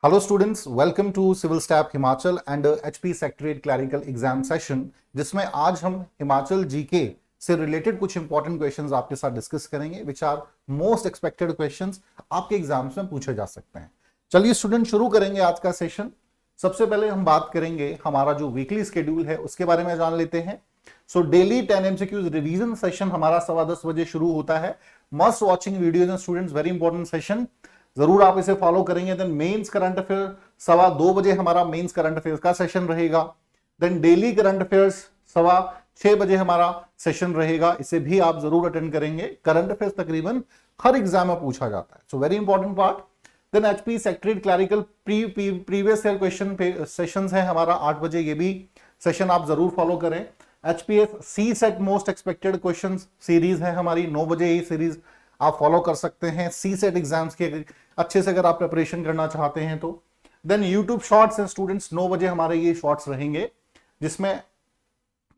Hello students, welcome to civil staff Himachal and HP secretariat clerical exam session, जिसमें आज हम Himachal GK से related कुछ इंपॉर्टेंट क्वेश्चंस आपके साथ डिस्कस करेंगे which are most expected questions आपके एग्जाम्स में पूछे जा सकते हैं। चलिए स्टूडेंट, शुरू करेंगे आज का सेशन। सबसे पहले हम बात करेंगे हमारा जो वीकली शेड्यूल है उसके बारे में जान लेते हैं। So daily 10 MCQs revision session हमारा 10:15 बजे शुरू होता है। Must watching videos and students, very important session, जरूर आप इसे फॉलो करेंगे। देन मेंस करंट अफेयर 2:15 बजे हमारा मेंस करंट अफेयर्स का सेशन रहेगा। देन डेली करंट अफेयर्स 6:15 बजे हमारा सेशन रहेगा, इसे भी आप जरूर अटेंड करेंगे। करंट अफेयर्स तकरीबन हर एग्जाम में पूछा जाता है, so very important part. Then HP secretariat clerical previous year question sessions है हमारा 8 बजे, ये भी सेशन आप जरूर फॉलो करें। HPS C set most expected question series है हमारी, 9 बजे ये सीरीज आप फॉलो कर सकते हैं। सी सेट एग्जाम्स के अच्छे से अगर आप प्रिपरेशन करना चाहते हैं तो। देन यूट्यूब शॉर्ट्स है स्टूडेंट्स, 9 बजे हमारे ये शॉर्ट्स रहेंगे, जिसमें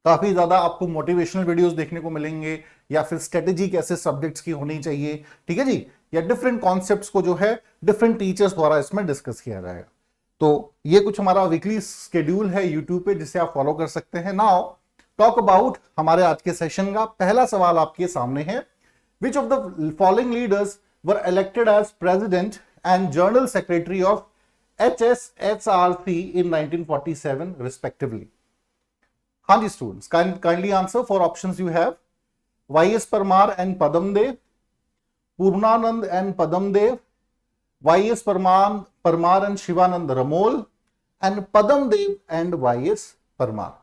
काफी ज्यादा आपको मोटिवेशनल वीडियोस देखने को मिलेंगे, या फिर स्ट्रेटेजी कैसे सब्जेक्ट्स की होनी चाहिए, ठीक है जी, या डिफरेंट कॉन्सेप्ट्स को जो है डिफरेंट टीचर्स द्वारा इसमें डिस्कस किया जाएगा। तो ये कुछ हमारा वीकली शेड्यूल है यूट्यूब पे, जिसे आप फॉलो कर सकते हैं। नाउ टॉक अबाउट हमारे आज के सेशन का पहला सवाल आपके सामने है। Which of the following leaders were elected as president and general secretary of HSHRC in 1947 respectively? हाँ जी students, kindly answer for options you have. Y.S. Parmar and Padam Dev, Purnanand and Padam Dev, Y.S. Parmar and Shivanand Ramol, and Padam Dev and Y.S. Parmar.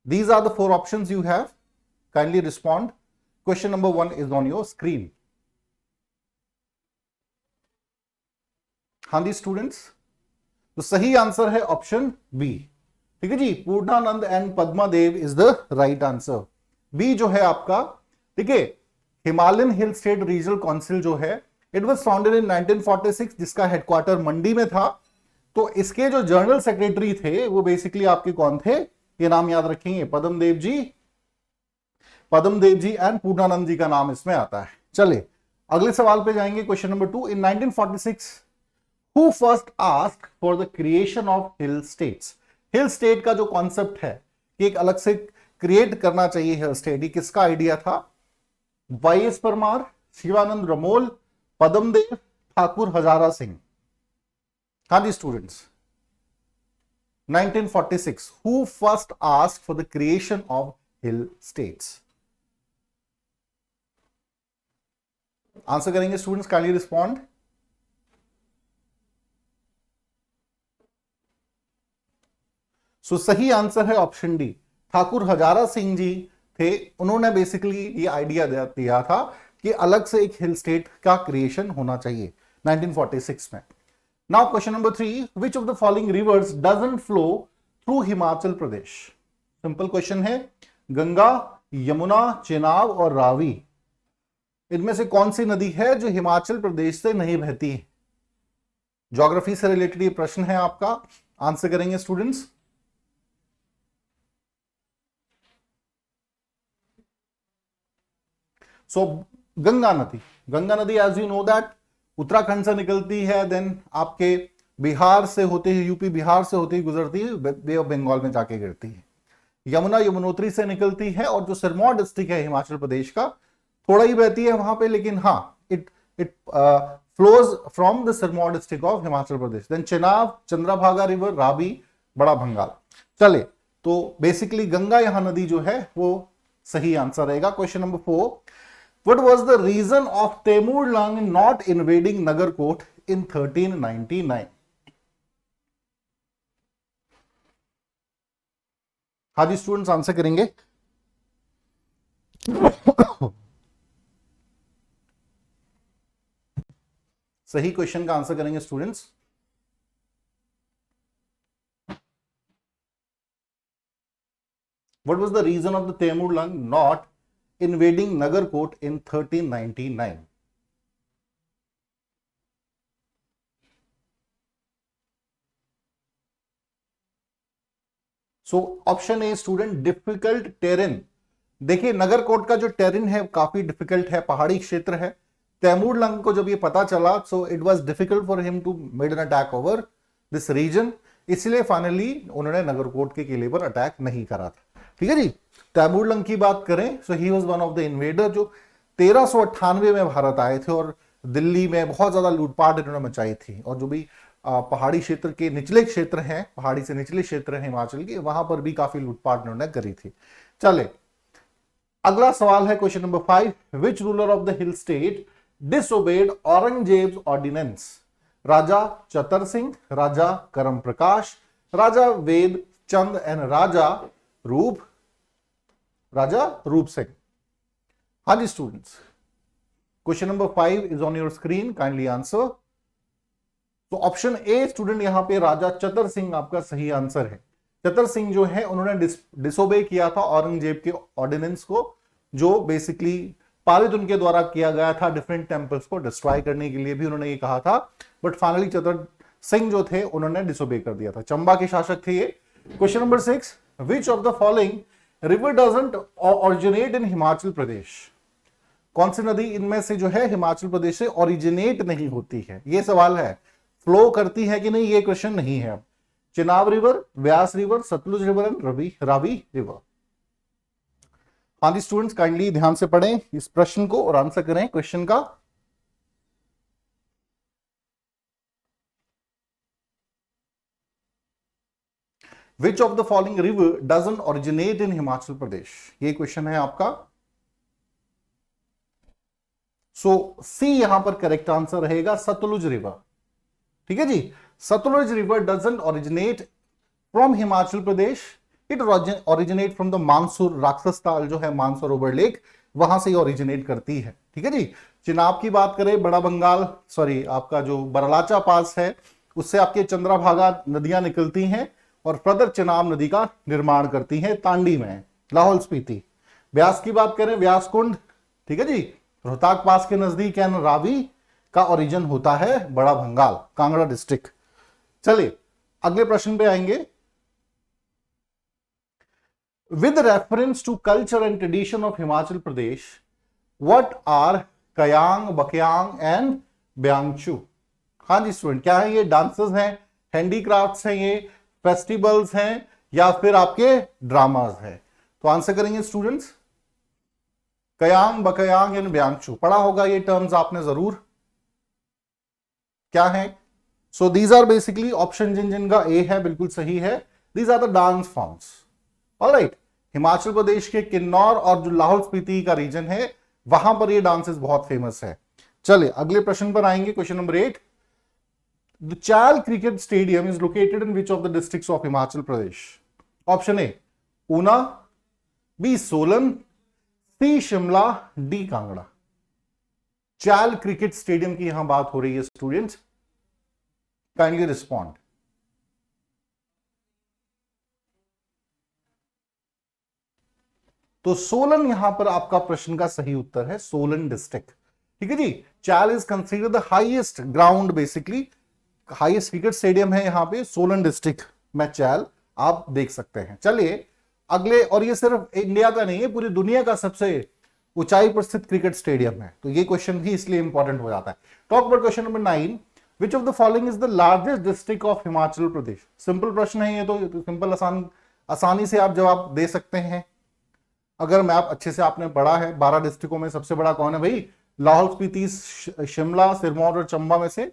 These are the 4 options you have. Kindly respond. Question number 1 is on your screen. हाँ जी students, तो सही answer है option B, ठीक है जी, Purnanand and Padmadev is the right answer. B जो है आपका, ठीक है। Himalayan hill state regional council जो है, इट वाज फाउंडेड इन 1946, जिसका हेडक्वार्टर मंडी में था। तो इसके जो जनरल सेक्रेटरी थे वो बेसिकली आपके कौन थे, ये नाम याद रखेंगे, पद्मदेव जी एंड पूर्णानंद जी का नाम इसमें आता है। चलिए अगले सवाल पे जाएंगे। Question number 2, in 1946 who first asked for the creation of hill states? Hill state का जो कॉन्सेप्ट है कि एक अलग से क्रिएट करना चाहिए हिल स्टेट, ये किसका आइडिया था? वाईएस परमार, शिवानंद रमोल, पद्मदेव, ठाकुर हजारा सिंह। हाँ जी students, 1946 who first asked for the creation of hill states? Answer करेंगे स्टूडेंट्स, काइंडली रिस्पॉन्ड। सो सही आंसर है ऑप्शन डी, ठाकुर हजारा सिंह जी थे। उन्होंने बेसिकली ये आइडिया दिया था कि अलग से एक हिल स्टेट का क्रिएशन होना चाहिए 1946 में। Now question number 3, which of the following rivers doesn't flow through Himachal Pradesh? Simple question है। गंगा, यमुना, चेनाब और रावी, इनमें से कौन सी नदी है जो हिमाचल प्रदेश से नहीं बहती है? ज्योग्राफी से रिलेटेड ये प्रश्न है आपका, आंसर करेंगे स्टूडेंट्स। सो गंगा नदी as you know that Uttarakhand से निकलती है, देन आपके बिहार से होते ही, यूपी बिहार से होती ही गुजरती है, बे ऑफ बंगाल में जाके गिरती है। यमुना यमुनोत्री से निकलती है, और जो सिरमौर डिस्ट्रिक्ट है हिमाचल प्रदेश का, थोड़ा ही बहती है वहां पे, लेकिन हाँ it flows from the Sirmaur district of Himachal Pradesh. Then Chenab, Chandrabhaga river, Ravi, Bara Bhangal. चले तो बेसिकली गंगा यहां नदी जो है वो सही आंसर रहेगा। Question number 4, what was the reason of Timur Lang not invading Nagarkot in 1399? हाँ जी स्टूडेंट्स, आंसर करेंगे। सही क्वेश्चन का आंसर करेंगे students. What was the reason of the Taimur Lung not invading Nagarkot in 1399? So option A student, difficult terrain. देखिए नगरकोट का जो terrain है काफी डिफिकल्ट है, पहाड़ी क्षेत्र है, तैमूर लंग को जब ये पता चला, so it was difficult for him to made an attack over this region, इसलिए फाइनली उन्होंने नगरकोट के किले पर अटैक नहीं करा था। ठीक है जी। तैमूर लंग की बात करें, so he was one of the invader जो 1398 में भारत आए थे और दिल्ली में बहुत ज्यादा लूटपाट इन्होंने मचाई थी, और जो भी पहाड़ी क्षेत्र के निचले क्षेत्र हैं, पहाड़ी से निचले क्षेत्र हैं हिमाचल के, वहां पर भी काफी लूटपाट इन्होंने करी थी। चले अगला सवाल है question number 5, which ruler of the hill state disobeyed Aurangzeb ordinance? Raja Chatar Singh, Raja Karam Prakash, Raja Veda Chand and राजा रूप सिंह। हाँ जी students, question number 5 is on your screen, kindly answer. तो ऑप्शन ए स्टूडेंट यहां पे राजा चतर सिंह आपका सही आंसर है। चतर सिंह जो है उन्होंने डिसोबे किया था औरंगजेब के ऑर्डिनेंस को, जो बेसिकली पारित उनके द्वारा किया गया था डिफरेंट टेंपल्स को डिस्ट्रॉय करने के लिए भी उन्होंने ये कहा था, बट फाइनली चतर सिंह जो थे उन्होंने डिसोबे कर दिया था। चंबा के शासक थे ये। Question number 6, which of the following river doesn't originate in Himachal Pradesh? कौन सी नदी इनमें से जो है हिमाचल प्रदेश से ओरिजिनेट नहीं होती है? ये सवाल है। फ्लो करती है कि नहीं, ये क्वेश्चन नहीं है। Chenab river, Vyas river, Satluj river and Ravi river. हाँ जी स्टूडेंट्स, काइंडली ध्यान से पढ़ें इस प्रश्न को और आंसर करें क्वेश्चन का। Which of the following river doesn't originate in Himachal Pradesh? ये क्वेश्चन है आपका। सो सी यहां पर करेक्ट आंसर रहेगा, सतलुज रिवर। ठीक है जी, Sutlej river doesn't originate from Himachal Pradesh, it originate from the Mansarovar, Rakshas Tal जो है मानसरोवर लेक, वहां से ओरिजिनेट करती है। ठीक है जी। चिनाब की बात करें, बड़ा बंगाल, सॉरी आपका जो बरलाचा पास है उससे आपके चंद्रभागा नदियां निकलती हैं और फर्दर चिनाब नदी का निर्माण करती हैं तांडी में, लाहौल स्पीति। व्यास की बात करें, व्यास कुंड, ठीक है जी, रोहताक पास के नजदीक है, रावी का ओरिजिन होता है बड़ा भंगाल, कांगड़ा डिस्ट्रिक्ट। चलिए अगले प्रश्न पे आएंगे। With reference to culture and tradition of Himachal Pradesh, what are Kayang, Bakayang and Byangchu? हाँ जी स्टूडेंट, क्या है ये? डांसेस हैं, हैंडीक्राफ्ट्स हैं, ये फेस्टिवल्स हैं, या फिर आपके ड्रामास हैं? तो आंसर करेंगे स्टूडेंट्स कयांग, बकयांग एंड ब्यांगचू। पढ़ा होगा ये टर्म्स आपने जरूर। क्या है? So these are basically option जिनका ए है बिल्कुल सही है, these are the dance forms. Alright, Himachal Pradesh के किन्नौर और जो लाहौल स्पीति का रीजन है वहां पर ये डांसेस बहुत फेमस है। चलिए अगले प्रश्न पर आएंगे, question number 8। The Chail cricket stadium is located in which of the districts of Himachal Pradesh? Option a Una, b Solan, c Shimla, d Kangra. Chail cricket stadium की यहां बात हो रही है स्टूडेंट्स, काइंडली रिस्पॉन्ड। तो सोलन यहां पर आपका प्रश्न का सही उत्तर है, सोलन डिस्ट्रिक्ट। ठीक है जी। चाल is consider the highest ground, basically highest cricket stadium है यहां पे सोलन डिस्ट्रिक्ट में चाल, आप देख सकते हैं। चलिए अगले, और ये सिर्फ इंडिया का नहीं है, पूरी दुनिया का सबसे ऊंचाई पर स्थित क्रिकेट स्टेडियम है, तो ये क्वेश्चन भी इसलिए इंपॉर्टेंट हो जाता है। Talk about question number 9, which of the following is the largest district of Himachal Pradesh? Simple प्रश्न है ये, तो सिंपल आसानी से आप जवाब दे सकते हैं। अगर मैप अच्छे से आपने पढ़ा है, 12 डिस्ट्रिक्टों में सबसे बड़ा कौन है भाई? लाहौल स्पीति, शिमला, सिरमौर और चंबा में से।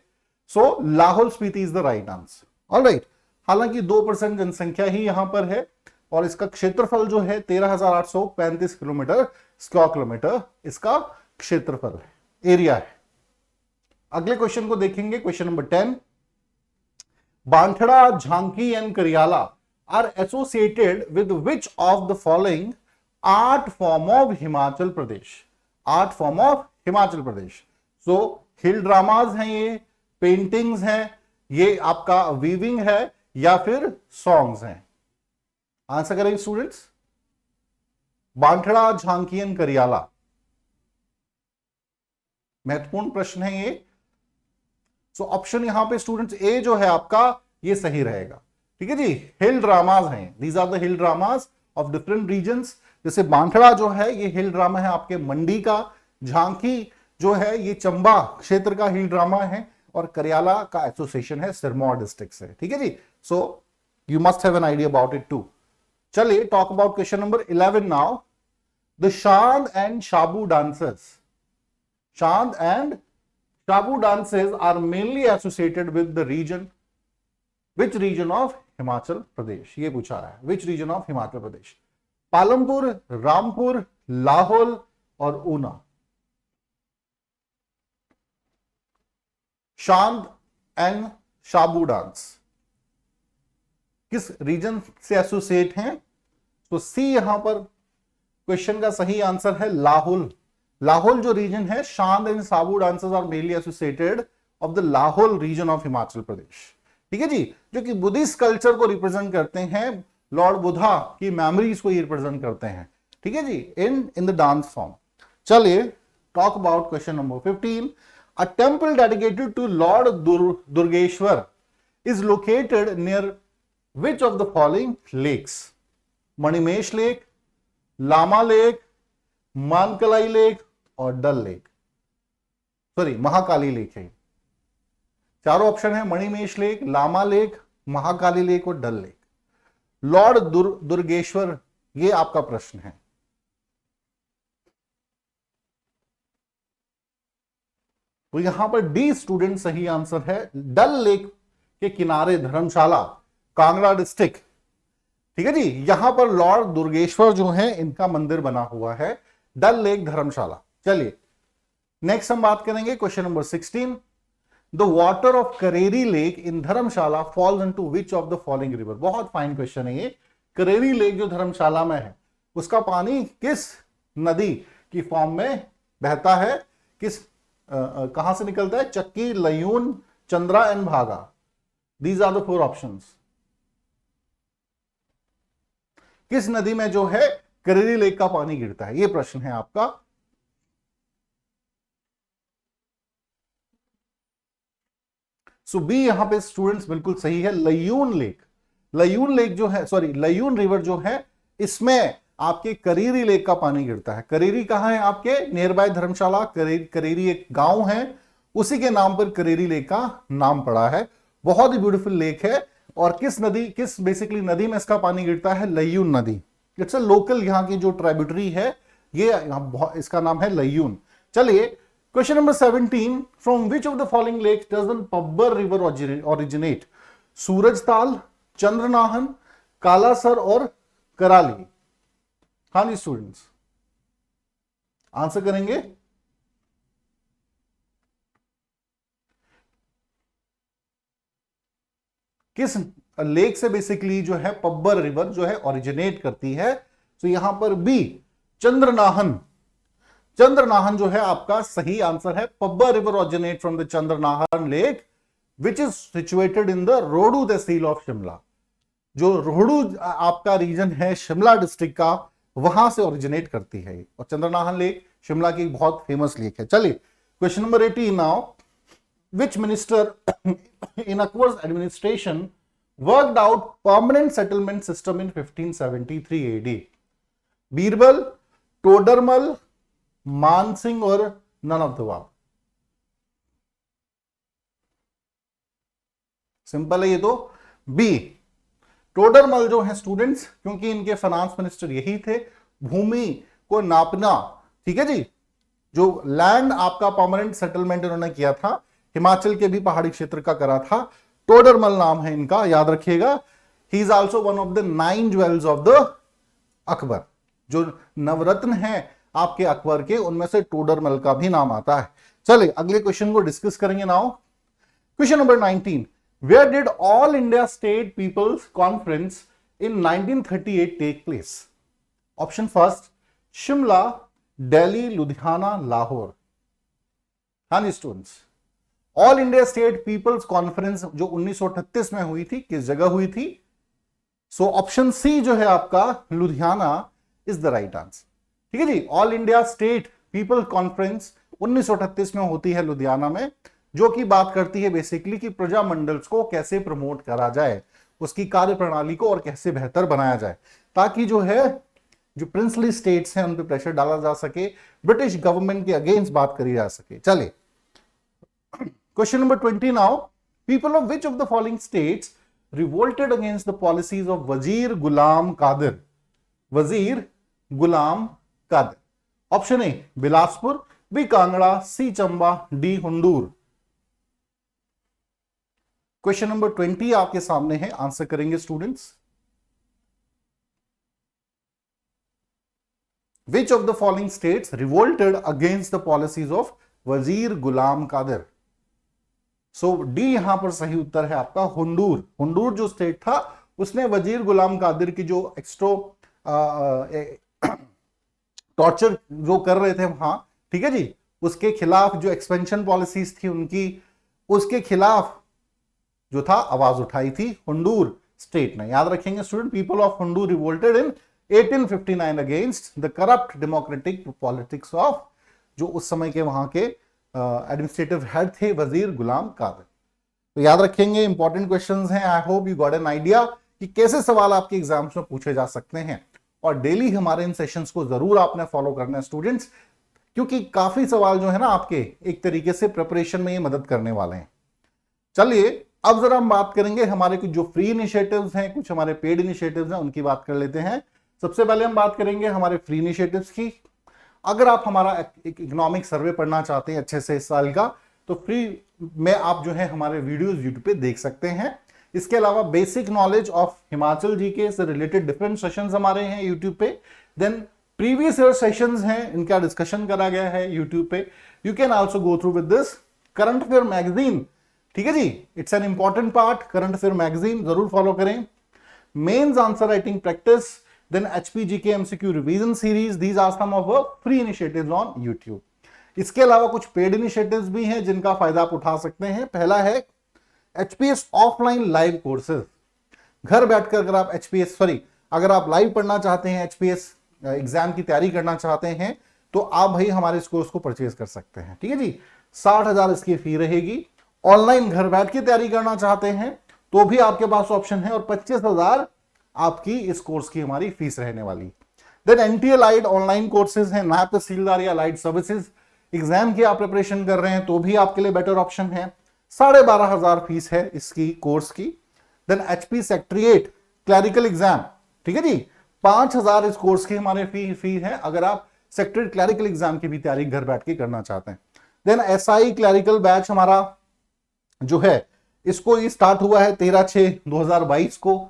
So Lahaul Spiti is the right answer. Alright, हालांकि 2% जनसंख्या ही यहां पर है और इसका क्षेत्रफल जो है 13,835 स्क्वायर किलोमीटर इसका क्षेत्रफल है, एरिया है। अगले क्वेश्चन को देखेंगे, question number 10। Banthra, Jhanki and Kariyala are associated with which of the following art form of Himachal Pradesh? Art form of Himachal Pradesh. So hill dramas हैं, ये पेंटिंग्स हैं, ये आपका वीविंग है, या फिर सॉन्ग्स हैं? आंसर करेंगे स्टूडेंट्स। बांठड़ा, झांकी एंड करियाला, महत्वपूर्ण प्रश्न है ये। सो ऑप्शन यहां पे स्टूडेंट्स ए जो है आपका ये सही रहेगा। ठीक है जी, हिल ड्रामाज हैं, these are the hill dramas of different regions. जैसे बांठड़ा जो है ये हिल ड्रामा है आपके मंडी का, झांकी जो है ये चंबा क्षेत्र का हिल ड्रामा है और करियाला का एसोसिएशन है सिरमौर डिस्ट्रिक्ट से। ठीक है जी, so you must have an idea about it too. चलिए talk about question number 11 now. The Shand and Shabu dances, Shand and Shabu dances are mainly associated with the region, which region of Himachal Pradesh? ये पूछा है, which region of हिमाचल प्रदेश? पालमपुर, रामपुर, लाहौल और Una. शांद and शाबू dance किस reason से associate हैं? तो सी यहां पर क्वेश्चन का सही आंसर है लाहौल। लाहौल जो रीजन है, Shand and Shabu dances are mainly associated of the Lahaul region of Himachal Pradesh. ठीक है जी, जो कि बुद्धिस्ट कल्चर को रिप्रेजेंट करते हैं, लॉर्ड बुद्धा की मेमोरीज को रिप्रेजेंट करते हैं। ठीक है जी, इन द डांस फॉर्म। चलिए talk about question number 15। A temple dedicated to lord Durgeshwar is located near which of the following lakes? Manimesh lake, Lama lake, Mankalai lake और Dal lake, sorry Mahakali lake है। चारों ऑप्शन है, Manimesh lake, Lama lake, Mahakali lake और Dal lake. Lord Durgeshwar, ये आपका प्रश्न है। तो यहां पर डी स्टूडेंट सही आंसर है। डल लेक के किनारे धर्मशाला, कांगड़ा डिस्ट्रिक्ट। ठीक है जी, यहां पर लॉर्ड दुर्गेश्वर जो है इनका मंदिर बना हुआ है, डल लेक धर्मशाला। चलिए नेक्स्ट हम बात करेंगे question number 16। The water of Kareri lake in Dharamshala falls into which of the following river? बहुत फाइन क्वेश्चन है ये। करेरी लेक जो धर्मशाला में है, उसका पानी किस नदी की फॉर्म में बहता है? कहां से निकलता है? Chakki, Lyun, Chandra and Bhaga. These are the 4 options. किस नदी में जो है करेरी लेक का पानी गिरता है? ये प्रश्न है आपका। सो बी यहां पे स्टूडेंट्स बिल्कुल सही है, लयून लेक। लयून लेक जो है, सॉरी लयून रिवर जो है, इसमें आपके करेरी लेक का पानी गिरता है। करेरी कहां है? आपके नियर बाय धर्मशाला। करेरी एक गांव है, उसी के नाम पर करेरी लेक का नाम पड़ा है। बहुत ही ब्यूटीफुल लेक है। और किस बेसिकली नदी में इसका पानी गिरता है? लयून नदी। इट्स अ लोकल, यहाँ की जो ट्राइब्यूटरी है ये, इसका नाम है लयून। चलिए question number 17। From which of the following lakes doesn't Pabbar river originate? Surajtal, Chandranahan, Kalasar और कराली। हाँ जी स्टूडेंट्स, आंसर करेंगे। किस लेक से बेसिकली जो है पब्बर रिवर जो है ओरिजिनेट करती है? तो यहां पर बी चंद्रनाहन। चंद्रनाहन जो है आपका सही आंसर है। Pabbar river originate from the Chandranahan lake which is situated in the Rohru tehsil of Shimla. जो रोहडू आपका रीजन है शिमला डिस्ट्रिक्ट का, वहां से ओरिजिनेट करती है। और चंद्रनाहन लेक शिमला की बहुत फेमस लेक है। चलिए question number 18 now. Which minister in Akbar's administration worked out permanent settlement system in 1573 AD? Birbal, Todarmal, Mansingh और none of the above? Simple है ये तो। बी टोडरमल जो है स्टूडेंट्स, क्योंकि इनके फाइनेंस मिनिस्टर यही थे, भूमि को नापना। ठीक है जी, जो लैंड आपका परमानेंट सेटलमेंट इन्होंने किया था, हिमाचल के भी पहाड़ी क्षेत्र का करा था। टोडरमल नाम है इनका, याद रखिएगा। He is also one of the 9 jewels of the Akbar. जो नवरत्न है आपके अकबर के, उनमें से टोडरमल का भी नाम आता है। चलिए अगले क्वेश्चन को डिस्कस करेंगे now. Question number 19। Where did all India state people's conference in 1938 take place? Option first, Shimla, Delhi, Ludhiana, Lahore. हाँ जी students, all India state people's conference जो 1938 में हुई थी, किस जगह हुई थी? सो ऑप्शन सी जो है आपका Ludhiana is the right answer. ठीक है जी, all India state people conference 1938 में होती है लुधियाना में, जो कि बात करती है बेसिकली कि प्रजा मंडल्स को कैसे प्रमोट करा जाए, उसकी कार्य प्रणाली को और कैसे बेहतर बनाया जाए, ताकि जो है जो प्रिंसली स्टेट्स हैं उन पे प्रेशर डाला जा सके, ब्रिटिश गवर्नमेंट के अगेंस्ट बात करी जा सके। चले question number 20 now, people of which of the following states revolted against the policies of Wazir Ghulam Qadir? Wazir Ghulam Qadir. Option A Bilaspur, B Kangra, C Chamba, D Hundur. Question number 20 आपके सामने है, आंसर करेंगे students. Which of the following states revolted against the policies of वजीर गुलाम कादिर? सो D यहां पर सही उत्तर है आपका हुंडूर। हुंडूर जो स्टेट था उसने वजीर गुलाम कादिर की जो टॉर्चर जो कर रहे थे वहां, ठीक है जी, उसके खिलाफ जो एक्सपेंशन पॉलिसीज थी उनकी, उसके खिलाफ जो था आवाज उठाई थी हुंडूर स्टेट ने। याद रखेंगे student, people of Hundur revolted in 1859 against the corrupt democratic politics of, जो उस समय के वहां के एडमिनिस्ट्रेटिव हेड थे वजीर गुलाम कादिर। तो याद रखेंगे, इंपॉर्टेंट क्वेश्चंस हैं। I hope you got an idea कि कैसे सवाल आपके एग्जाम्स में पूछे जा सकते हैं, और डेली हमारे इन सेशंस को जरूर आपने फॉलो करना है स्टूडेंट्स, क्योंकि काफी सवाल जो है ना आपके एक तरीके से प्रिपरेशन में ये मदद करने वाले हैं। चलिए अब जरा हम बात करेंगे हमारे कुछ जो फ्री इनिशिएटिव्स हैं, कुछ हमारे पेड इनिशिएटिव्स हैं, उनकी बात कर लेते हैं। सबसे पहले हम बात करेंगे हमारे फ्री इनिशिएटिव्स की। अगर आप हमारा एक इकोनॉमिक सर्वे पढ़ना चाहते हैं अच्छे से इस साल का, तो फ्री में आप जो है हमारे वीडियोस यूट्यूब पे देख सकते हैं। इसके अलावा basic knowledge of Himachal GK से रिलेटेड डिफरेंट सेशंस हमारे हैं यूट्यूब पे। देन प्रीवियस ईयर सेशंस हैं, इनका डिस्कशन करा गया है यूट्यूब पे। You can also go through with this current affair magazine, ठीक है जी, it's an important part. Current affair magazine जरूर फॉलो करें। Mains answer writing practice, then HPGK MCQ revision series, these are some of our free initiatives on YouTube. इसके अलावा कुछ paid initiatives भी हैं जिनका फायदा आप उठा सकते हैं। पहला है HPS ऑफलाइन लाइव कोर्सेज। घर बैठकर अगर आप अगर आप लाइव पढ़ना चाहते हैं, HPS एग्जाम की तैयारी करना चाहते हैं, तो आप भाई हमारे इस कोर्स को परचेज कर सकते हैं, ठीक है जी। 60,000 इसकी फी रहेगी। ऑनलाइन घर बैठ के तैयारी करना चाहते हैं तो भी आपके पास ऑप्शन है, और 25,000 आपकी इस कोर्स की हमारी फीस रहने वाली। Then NTA light online courses हैं, नायब तहसीलदार या लाइट सर्विसेज एग्जाम की आप प्रिपरेशन कर रहे हैं तो भी आपके लिए बेटर ऑप्शन है। 12,500 फीस है इसकी कोर्स की। Then HP secretariat clerical exam, ठीक है जी, 5,000 इस कोर्स की हमारे फी है, अगर आप सेक्रेटरीट क्लैरिकल एग्जाम की भी तैयारी घर बैठ के करना चाहते हैं। देन SI क्लैरिकल बैच हमारा जो है, इसको ये स्टार्ट हुआ है 13/6/2022 को।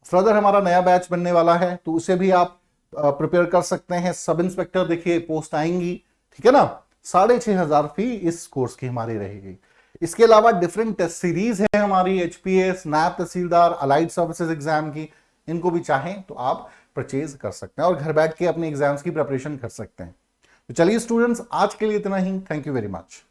फर्दर हमारा नया बैच बनने वाला है, तो उसे भी आप प्रिपेयर कर सकते हैं। सब इंस्पेक्टर देखिए पोस्ट आएंगी, ठीक है ना। 6,500 फी इस कोर्स की हमारी रहेगी। इसके अलावा डिफरेंट टेस्ट सीरीज है हमारी HPS, नायब तहसीलदार, अलाइड सर्विसेज एग्जाम की, इनको भी चाहें तो आप परचेज कर सकते हैं और घर बैठ के अपने एग्जाम्स की प्रिपरेशन कर सकते हैं। तो चलिए स्टूडेंट्स, आज के लिए इतना ही। Thank you very much.